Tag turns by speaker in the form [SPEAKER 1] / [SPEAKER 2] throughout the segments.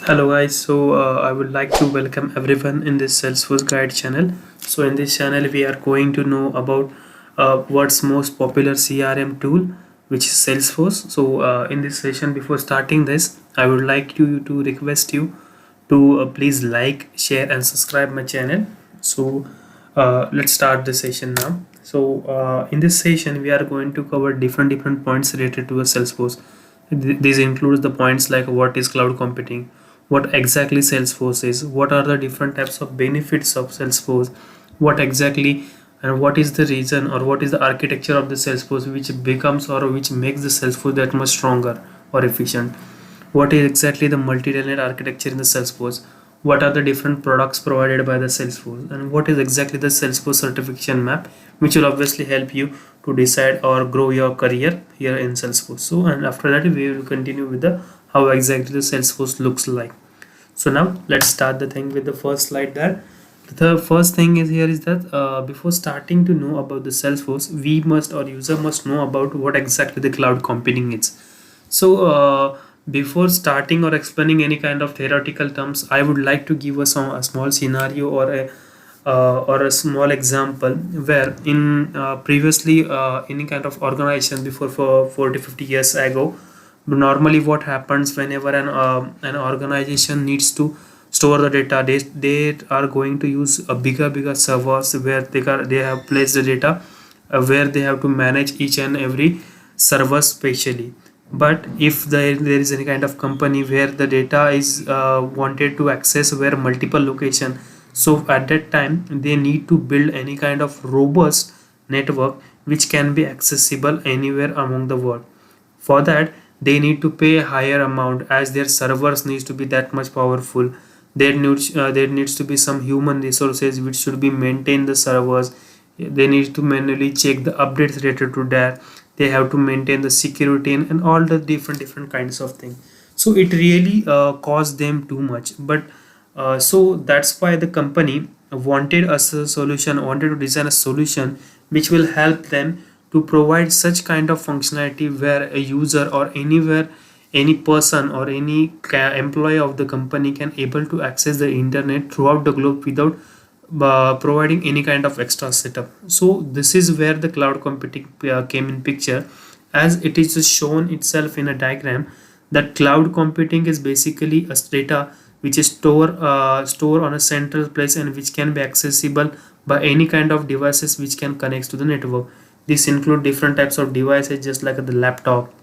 [SPEAKER 1] Hello guys, I would like to welcome everyone in this Salesforce Guide channel. So in this channel we are going to know about what's most popular CRM tool, which is Salesforce. In this session, before starting this, I would like to request you to please like, share and subscribe my channel. Let's start the session now. In this session we are going to cover different points related to a Salesforce. These includes the points like what is cloud computing, what exactly Salesforce is, what are the different types of benefits of Salesforce, what exactly and what is the reason or what is the architecture of the Salesforce which becomes or which makes the Salesforce that much stronger or efficient. What is exactly the multi-tenant architecture in the Salesforce? What are the different products provided by the Salesforce? And what is exactly the Salesforce certification map, which will obviously help you to decide or grow your career here in Salesforce. And after that, we will continue with the how exactly the Salesforce looks like. So now let's start the thing with the first slide there. The first thing is here is that before starting to know about the Salesforce, we must or user must know about what exactly the cloud computing is. Before starting or explaining any kind of theoretical terms, I would like to give us a small scenario or a small example where in previously any kind of organization before for 40 50 years ago, normally what happens whenever an organization needs to store the data, they are going to use a bigger servers where they have placed the data, where they have to manage each and every server specially. But if there is any kind of company where the data is wanted to access where multiple location, so at that time they need to build any kind of robust network which can be accessible anywhere among the world. For that they need to pay a higher amount as their servers needs to be that much powerful. There needs to be some human resources which should be maintain the servers. They need to manually check the updates related to that. They have to maintain the security and all the different kinds of things. So it really cost them too much. But so that's why the company wanted to design a solution which will help them to provide such kind of functionality where a user or anywhere any person or any employee of the company can able to access the internet throughout the globe without providing any kind of extra setup. So this is where the cloud computing came in picture, as it is shown itself in a diagram that cloud computing is basically a data which is store on a central place and which can be accessible by any kind of devices which can connect to the network. This include different types of devices just like the laptop,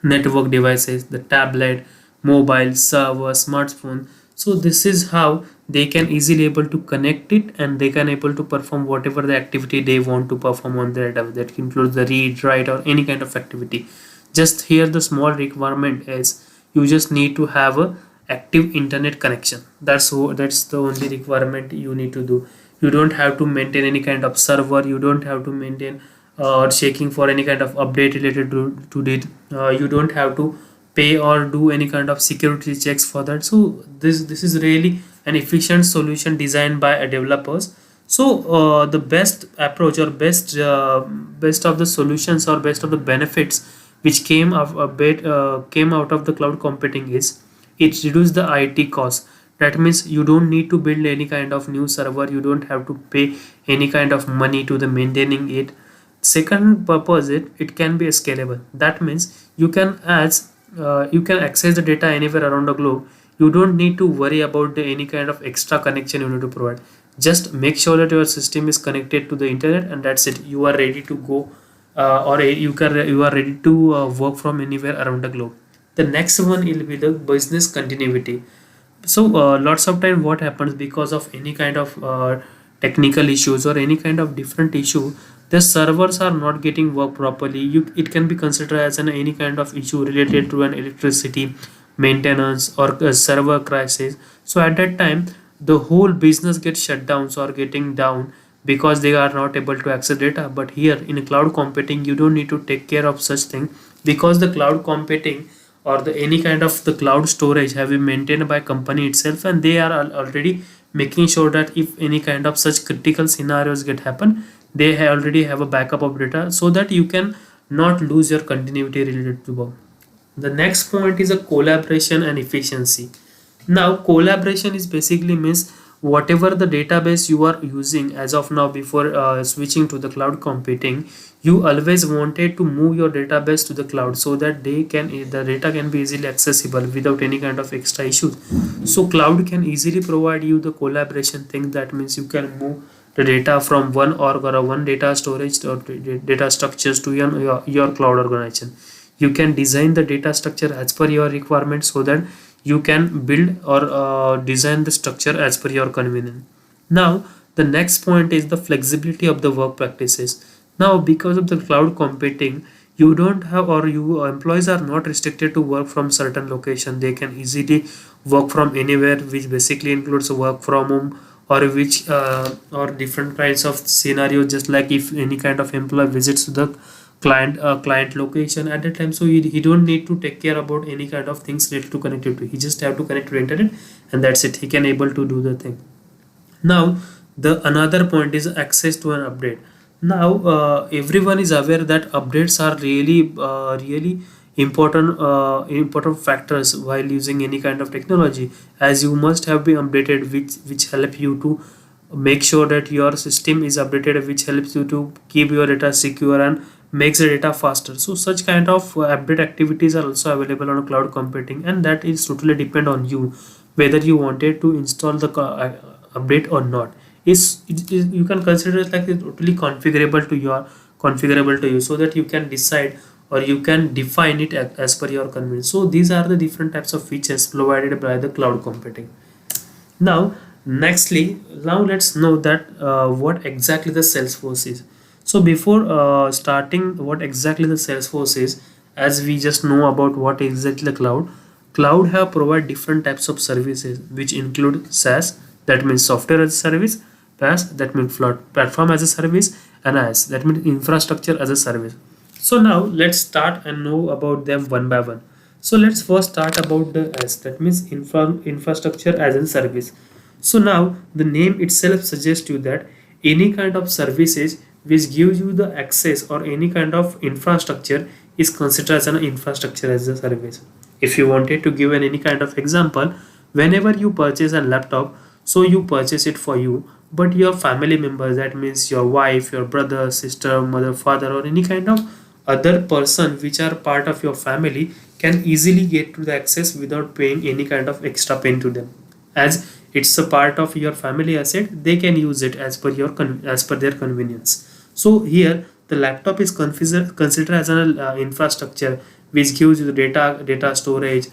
[SPEAKER 1] network devices, the tablet, mobile, server, smartphone. So this is how they can easily able to connect it and they can able to perform whatever the activity they want to perform on their device. That includes the read, write or any kind of activity. Just here the small requirement is you just need to have a active internet connection. That's the only requirement you need to do. You don't have to maintain any kind of server. You don't have to maintain or checking for any kind of update related to it. You don't have to pay or do any kind of security checks for that. So this is really an efficient solution designed by a developers. The best approach or best of the solutions or best of the benefits which came out of the cloud computing is it reduces the IT cost. That means you don't need to build any kind of new server. You don't have to pay any kind of money to the maintaining it. Second purpose, it can be scalable. That means you can access the data anywhere around the globe. You don't need to worry about any kind of extra connection you need to provide. Just make sure that your system is connected to the internet and that's it. You are ready to go, you are ready to work from anywhere around the globe. The next one will be the business continuity. Lots of time what happens because of any kind of technical issues or any kind of different issue, the servers are not getting work properly. It can be considered as any kind of issue related to an electricity maintenance or a server crisis. So at that time the whole business gets shut down or getting down because they are not able to access data. But here in cloud computing you don't need to take care of such thing, because the cloud computing or the any kind of the cloud storage have been maintained by company itself, and they are already making sure that if any kind of such critical scenarios get happen, they already have a backup of data so that you can not lose your continuity related to work. The next point is a collaboration and efficiency. Now collaboration is basically means whatever the database you are using as of now before switching to the cloud computing, you always wanted to move your database to the cloud so that the data can be easily accessible without any kind of extra issues. So cloud can easily provide you the collaboration thing. That means you can move the data from one org or one data storage or data structures to your cloud organization. You can design the data structure as per your requirements so that you can build or design the structure as per your convenience. Now the next point is the flexibility of the work practices. Now because of the cloud computing, you don't have or you employees are not restricted to work from certain location. They can easily work from anywhere, which basically includes work from home or which or different kinds of scenario. Just like if any kind of employee visits the client location at that time, so he don't need to take care about any kind of things related to connectivity. He just have to connect to internet, and that's it. He can able to do the thing. Now the another point is access to an update. Now everyone is aware that updates are really important factors while using any kind of technology, as you must have been updated, which help you to make sure that your system is updated, which helps you to keep your data secure and makes the data faster. So such kind of update activities are also available on cloud computing, and that is totally depend on you whether you wanted to install the update or not. You can consider it like it's totally configurable to you, so that you can decide or you can define it as per your convenience. So these are the different types of features provided by the cloud computing. Now nextly, now let's know that what exactly the Salesforce is. So before starting what exactly the Salesforce is, as we just know about what exactly the cloud have provide different types of services, which include SaaS, that means software as a service, PaaS, that means platform as a service, and IaaS, that means infrastructure as a service. So now let's start and know about them one by one. So let's first start about the IaaS, that means infrastructure as a service. So now the name itself suggests you that any kind of services which gives you the access or any kind of infrastructure is considered as an infrastructure as a service. If you wanted to give any kind of example, whenever you purchase a laptop, so you purchase it for you, but your family members, that means your wife, your brother, sister, mother, father, or any kind of other person which are part of your family can easily get to the access without paying any kind of extra pain to them, as it's a part of your family asset. They can use it as per as per their convenience. So here the laptop is considered as an infrastructure which gives you the data storage,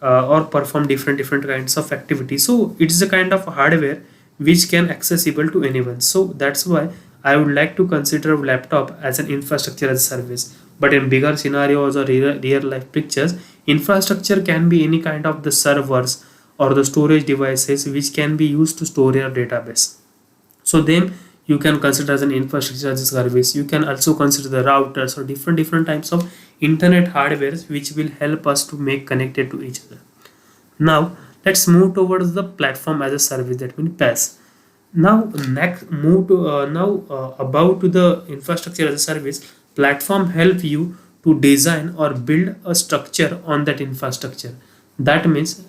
[SPEAKER 1] or perform different kinds of activities. So it's a kind of hardware which can accessible to anyone. So that's why I would like to consider laptop as an infrastructure as a service. But in bigger scenarios or real life pictures, infrastructure can be any kind of the servers or the storage devices which can be used to store your database. So then you can consider as an infrastructure as a service. You can also consider the routers or different types of internet hardwares which will help us to make connected to each other. Now let's move towards the platform as a service, that means PaaS. Now next move to about to the infrastructure as a service. Platform help you to design or build a structure on that infrastructure. That means,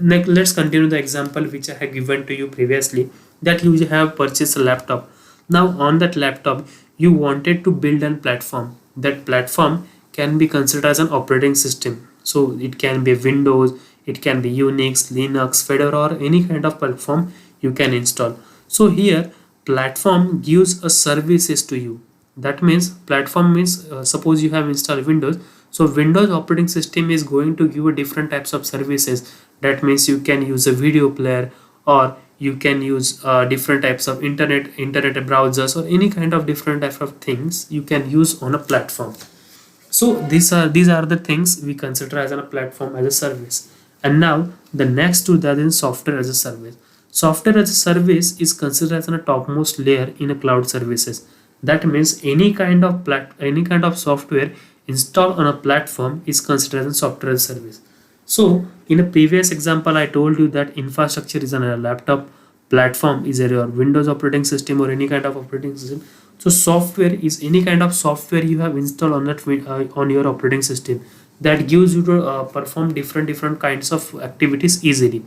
[SPEAKER 1] let's continue the example which I have given to you previously, that you have purchased a laptop. Now on that laptop you wanted to build a platform. That platform can be considered as an operating system. So it can be Windows, it can be Unix, Linux, Fedora, or any kind of platform you can install. So here platform gives a services to you. That means platform means, suppose you have installed Windows, so Windows operating system is going to give you different types of services. That means you can use a video player, or you can use different types of internet browsers, or any kind of different type of things you can use on a platform. So these are the things we consider as a platform as a service. And now the next to that is software as a service. Software as a service is considered as a topmost layer in a cloud services. That means any kind of software installed on a platform is considered as a software as a service. So in a previous example, I told you that infrastructure is on a laptop, platform is your Windows operating system or any kind of operating system. So software is any kind of software you have installed on that on your operating system that gives you to perform different kinds of activities easily.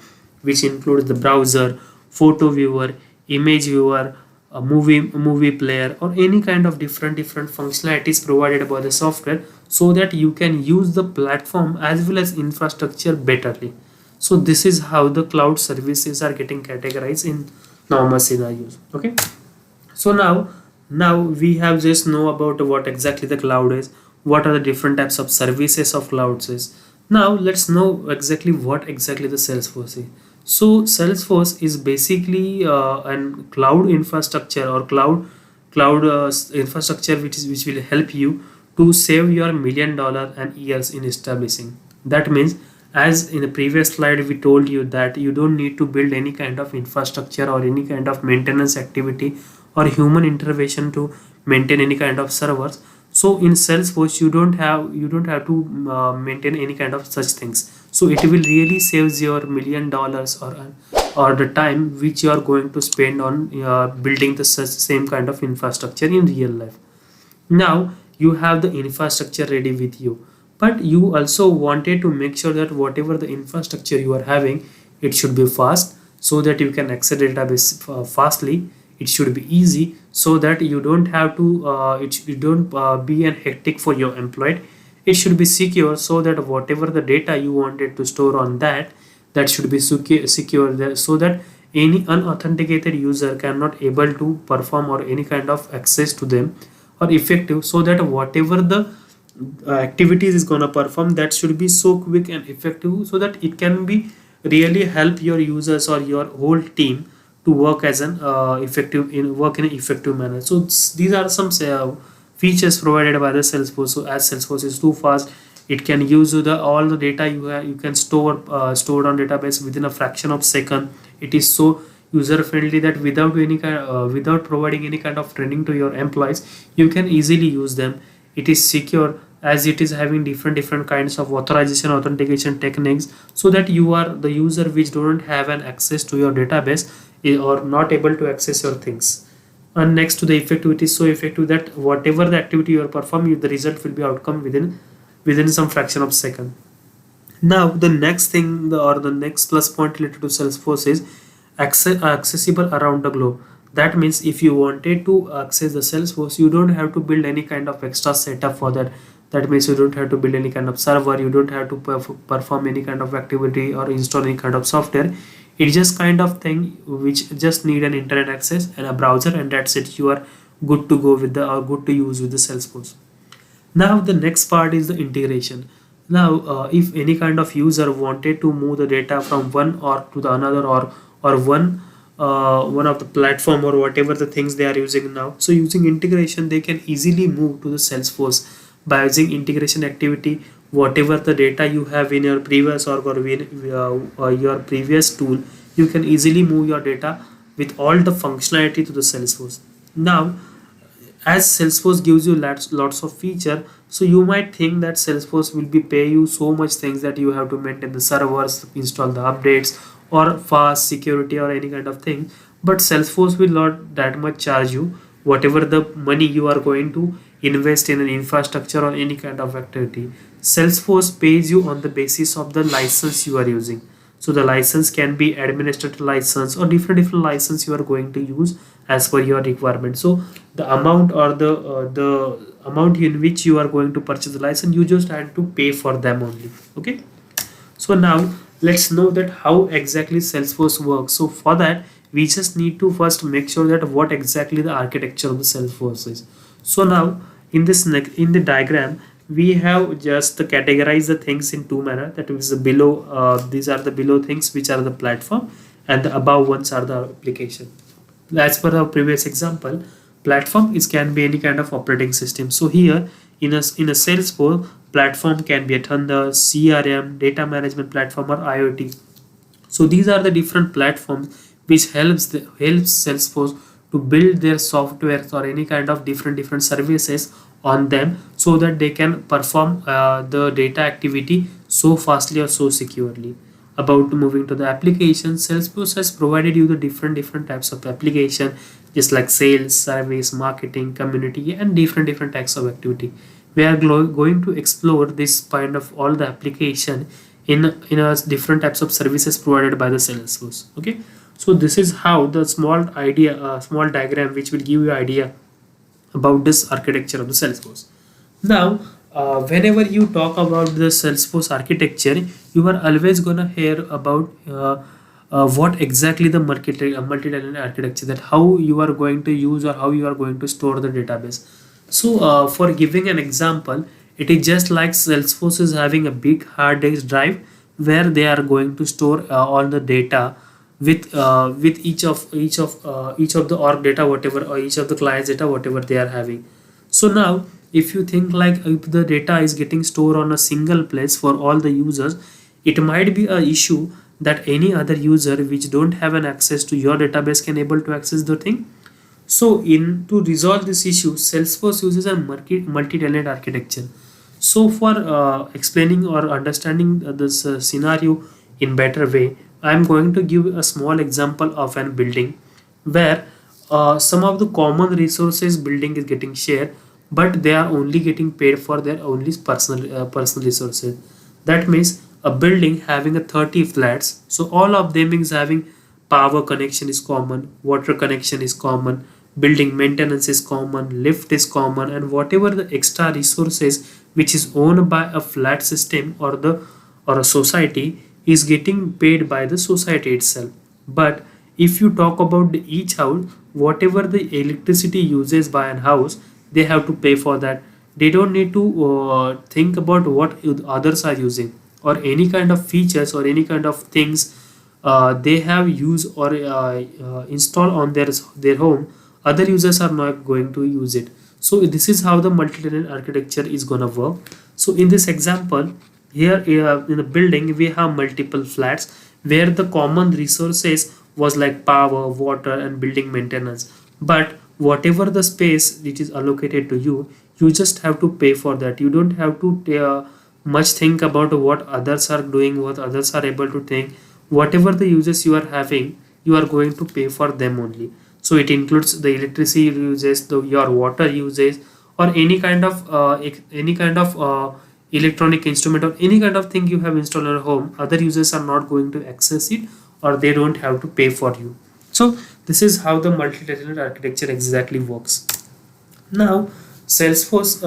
[SPEAKER 1] which includes the browser, photo viewer, image viewer, a movie player, or any kind of different functionalities provided by the software, so that you can use the platform as well as infrastructure betterly. So this is how the cloud services are getting categorized in normal scenarios. Okay, so now we have just know about what exactly the cloud is, what are the different types of services of clouds is. Now let's know exactly what exactly the Salesforce is. So Salesforce is basically an cloud infrastructure or cloud infrastructure which will help you to save your $1 million and years in establishing. That means, as in the previous slide we told you that you don't need to build any kind of infrastructure or any kind of maintenance activity or human intervention to maintain any kind of servers. So in Salesforce you don't have to maintain any kind of such things. So it will really saves your $1 million or the time which you are going to spend on building the same kind of infrastructure in real life. Now you have the infrastructure ready with you, but you also wanted to make sure that whatever the infrastructure you are having, it should be fast so that you can access the database fastly. It should be easy so that you don't have to you don't be an hectic for your employee. It should be secure so that whatever the data you wanted to store on that should be secure there, so that any unauthenticated user cannot able to perform or any kind of access to them or effective, so that whatever the activities is gonna perform, that should be so quick and effective so that it can be really help your users or your whole team to work as an work in an effective manner. So these are some features provided by the Salesforce. So as Salesforce is too fast, it can use the all the data you have, you can stored on database within a fraction of second. It is so user friendly that without providing any kind of training to your employees, you can easily use them. It is secure as it is having different kinds of authorization authentication techniques, so that you are the user which don't have an access to your database or not able to access your things. And next to the effective, it is so effective that whatever the activity you are performing, the result will be outcome within some fraction of second. Now the next thing or the next plus point related to Salesforce is accessible around the globe. That means if you wanted to access the Salesforce, you don't have to build any kind of extra setup for that. That means you don't have to build any kind of server, you don't have to perform any kind of activity or install any kind of software. It's just kind of thing which just need an internet access and a browser, and that's it. You are good to go with the or good to use with the Salesforce. Now the next part is the integration. Now if any kind of user wanted to move the data from one or to the another, or one of the platform or whatever the things they are using now, so using integration they can easily move to the Salesforce by using integration activity. Whatever the data you have in your previous or your previous tool, you can easily move your data with all the functionality to the Salesforce. Now as Salesforce gives you lots of feature, so you might think that Salesforce will be pay you so much things that you have to maintain the servers, install the updates, or fast security or any kind of thing. But Salesforce will not that much charge you whatever the money you are going to invest in an infrastructure or any kind of activity. Salesforce pays you on the basis of the license you are using. So the license can be administrative license or different license you are going to use as per your requirement. So the amount or the amount in which you are going to purchase the license, you just have to pay for them only. Okay, so now let's know that how exactly Salesforce works. So for that we just need to first make sure that what exactly the architecture of the Salesforce is. So now in this in the diagram we have just categorize the things in two manner. That is the below these are the below things which are the platform, and the above ones are the application. As per our previous example, platform is can be any kind of operating system. So here in a Salesforce, platform can be a Thunder, CRM, data management platform, or IoT. So these are the different platforms which helps Salesforce to build their softwares or any kind of different services on them, so that they can perform the data activity so fastly or so securely. About moving to the application, Salesforce has provided you the different types of application, just like sales, service, marketing, community, and different types of activity. We are going to explore this kind of all the application in a different types of services provided by the Salesforce. Okay, so this is how the small diagram which will give you idea about this architecture of the Salesforce. Now, whenever you talk about the Salesforce architecture, you are always gonna hear about what exactly the multi-tenant architecture, that how you are going to use or how you are going to store the database. So, for giving an example, it is just like Salesforce is having a big hard disk drive where they are going to store all the data with each of the org data whatever, or each of the clients data whatever they are having. So now if you think like if the data is getting stored on a single place for all the users, it might be a issue that any other user which don't have an access to your database can able to access the thing. So in to resolve this issue, Salesforce uses a multi-tenant architecture. So for explaining or understanding this scenario in better way, I am going to give a small example of an building where some of the common resources building is getting shared, but they are only getting paid for their only personal resources. That means a building having a 30 flats, so all of them is having power connection is common, water connection is common, building maintenance is common, lift is common, and whatever the extra resources which is owned by a flat system or a society is getting paid by the society itself. But if you talk about each house, whatever the electricity uses by an house, they have to pay for that. They don't need to think about what others are using or any kind of features or any kind of things they have used or installed on their home. Other users are not going to use it. So this is how the multi-tenant architecture is gonna work. So in this example here, in the building we have multiple flats where the common resources was like power, water, and building maintenance. But whatever the space which is allocated to you, you just have to pay for that. You don't have to much think about what others are doing, what others are able to think. Whatever the uses you are having, you are going to pay for them only. So it includes the electricity uses, your water uses, or any kind of electronic instrument or any kind of thing you have installed in your home. Other users are not going to access it, or they don't have to pay for you. So this is how the multi-tenant architecture exactly works. Now, Salesforce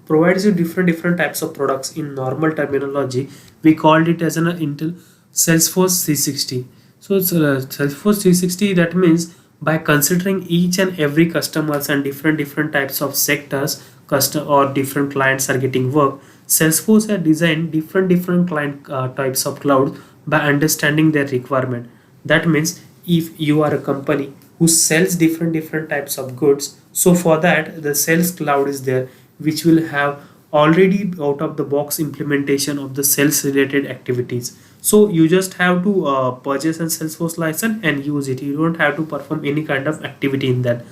[SPEAKER 1] provides you different types of products. In normal terminology, we called it as an Intel Salesforce 360. So it's Salesforce 360. That means by considering each and every customers and different types of sectors, custom or different clients are getting work. Salesforce has designed different client types of cloud by understanding their requirement. That means if you are a company who sells different types of goods, so for that the sales cloud is there, which will have already out of the box implementation of the sales related activities. So you just have to purchase a Salesforce license and use it. You don't have to perform any kind of activity in that.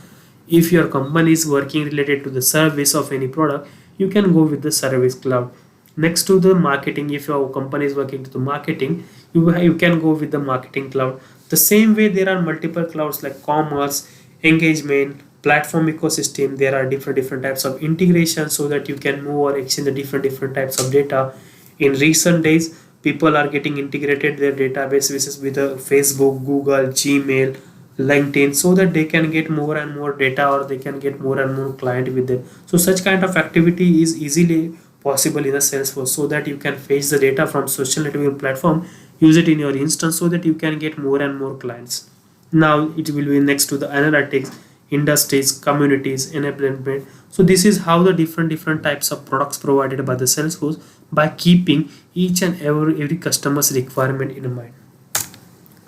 [SPEAKER 1] If your company is working related to the service of any product, you can go with the service cloud. Next to the marketing, if your company is working to the marketing, you can go with the marketing cloud. The same way there are multiple clouds like commerce, engagement, platform ecosystem. There are different types of integration so that you can move or exchange the different types of data. In recent days, people are getting integrated their databases with Facebook, Google, Gmail, LinkedIn, so that they can get more and more data, or they can get more and more client with them. So such kind of activity is easily possible in a Salesforce, so that you can fetch the data from social networking platform, use it in your instance, so that you can get more and more clients. Now it will be next to the analytics, industries, communities, enablement. So this is how the different types of products provided by the Salesforce by keeping each and every customer's requirement in mind.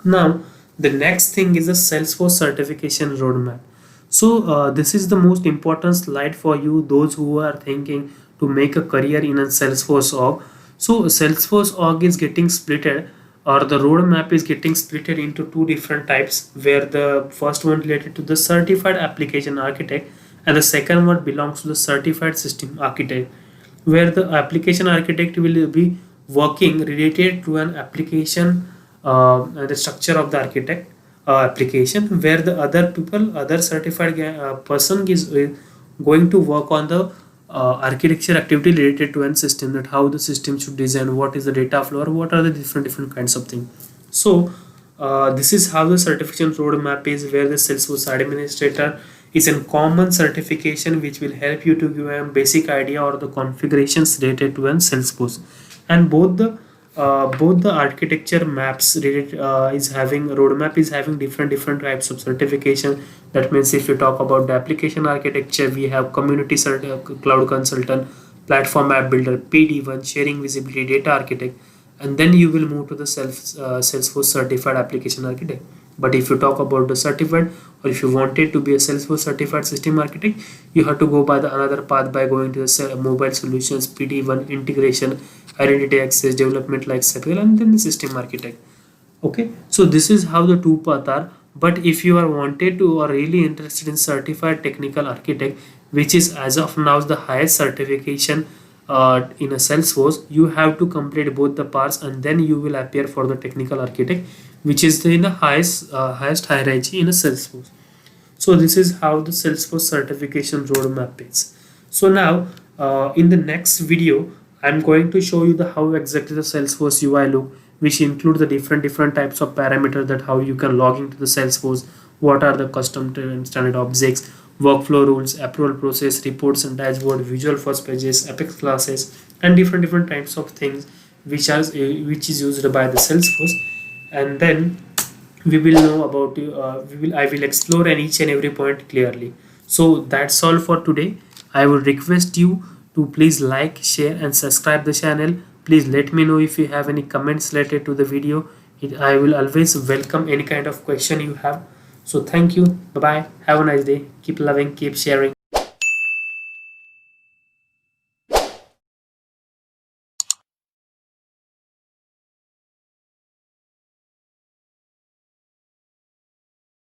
[SPEAKER 1] Now the next thing is the Salesforce certification roadmap. So this is the most important slide for you, those who are thinking to make a career in a Salesforce org. So Salesforce org is getting splitted, or the roadmap is getting splitted into two different types, where the first one related to the certified application architect and the second one belongs to the certified system architect, where the application architect will be working related to an application, the structure of the architect application, where the other certified person is going to work on the architecture activity related to an system, that how the system should design, what is the data flow, or what are the different kinds of things. So this is how the certification roadmap is, where the Salesforce administrator is a common certification which will help you to give a basic idea or the configurations related to an Salesforce. And both the architecture maps related is having roadmap is having different types of certification. That means if you talk about the application architecture, we have community cloud consultant, platform app builder, PD1, sharing visibility, data architect, and then you will move to the Salesforce certified application architect. But if you talk about the certified, or if you wanted to be a Salesforce certified system architect, you have to go by the another path by going to the mobile solutions, PD1, integration, identity access, development like Sapphire, and then the system architect. Okay, so this is how the two paths are. But if you are wanted to or really interested in certified technical architect, which is as of now the highest certification in a Salesforce, you have to complete both the parts, and then you will appear for the technical architect, which is in the highest hierarchy in a Salesforce. So this is how the Salesforce certification roadmap is. So now in the next video, I'm going to show you the how exactly the Salesforce UI look, which include the different types of parameters, that how you can log into the Salesforce, what are the custom and standard objects, workflow rules, approval process, reports and dashboard, visual first pages, Apex classes, and different types of things which is used by the Salesforce. And then we will know about I will explore and each and every point clearly. So that's all for today. I would request you to please like, share and subscribe the channel. Please let me know if you have any comments related to the video. I will always welcome any kind of question you have. So thank you. Bye bye. Have a nice day. Keep loving, keep sharing.